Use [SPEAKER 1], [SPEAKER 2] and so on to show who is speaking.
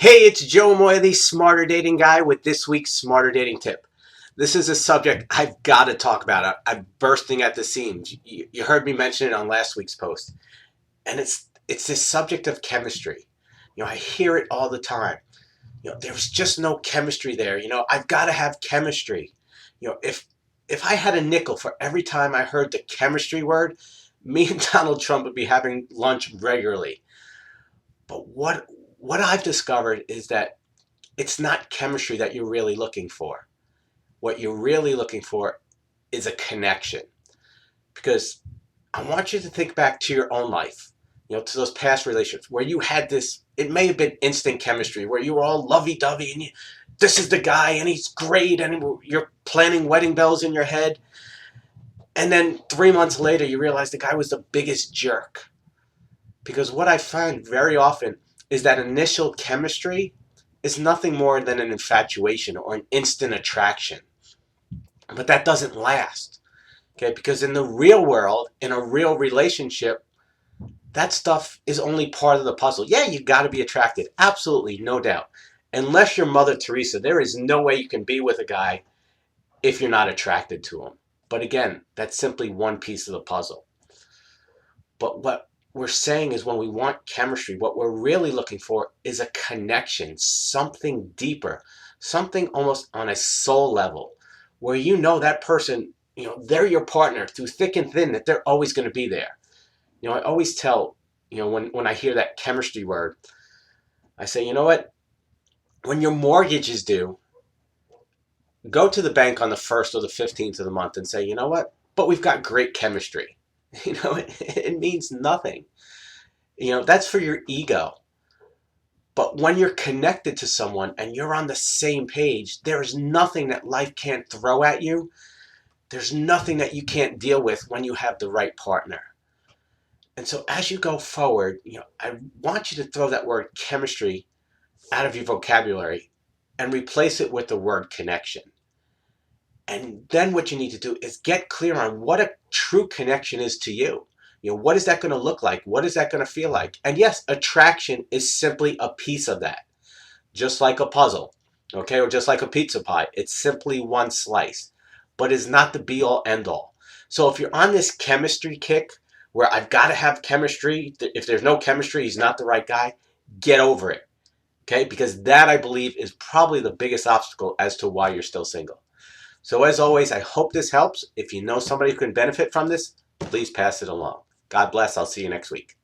[SPEAKER 1] Hey, it's Joe Amoia, the Smarter Dating Guy, with this week's Smarter Dating Tip. This is a subject I've got to talk about. I'm bursting at the seams. You heard me mention it on last week's post. And it's this subject of chemistry. I hear it all the time. There's just no chemistry there. I've got to have chemistry. If I had a nickel for every time I heard the chemistry word, me and Donald Trump would be having lunch regularly. But what I've discovered is that it's not chemistry that you're really looking for. What you're really looking for is a connection. Because I want you to think back to your own life, to those past relationships where you had this, it may have been instant chemistry, where you were all lovey-dovey and this is the guy and he's great and you're planning wedding bells in your head. And then 3 months later, you realize the guy was the biggest jerk. Because what I find very often is that initial chemistry is nothing more than an infatuation or an instant attraction. But that doesn't last. Okay? Because in the real world, in a real relationship, that stuff is only part of the puzzle. Yeah, you got to be attracted. Absolutely, no doubt. Unless you're Mother Teresa, there is no way you can be with a guy if you're not attracted to him. But again, that's simply one piece of the puzzle. But what we're saying is when we want chemistry, what we're really looking for is a connection, something deeper, something almost on a soul level, where that person, they're your partner through thick and thin, that they're always going to be there. I always tell, when I hear that chemistry word, I say, you know what? When your mortgage is due, go to the bank on the 1st or the 15th of the month and say, you know what? But we've got great chemistry. It means nothing. That's for your ego. But when you're connected to someone and you're on the same page, there is nothing that life can't throw at you. There's nothing that you can't deal with when you have the right partner. And so as you go forward, I want you to throw that word chemistry out of your vocabulary and replace it with the word connection. And then what you need to do is get clear on what a true connection is to you. What is that going to look like? What is that going to feel like? And yes, attraction is simply a piece of that. Just like a puzzle, okay? Or just like a pizza pie. It's simply one slice, but it's not the be-all, end-all. So if you're on this chemistry kick where I've got to have chemistry, if there's no chemistry, he's not the right guy, get over it, okay? Because that, I believe, is probably the biggest obstacle as to why you're still single. So as always, I hope this helps. If you know somebody who can benefit from this, please pass it along. God bless. I'll see you next week.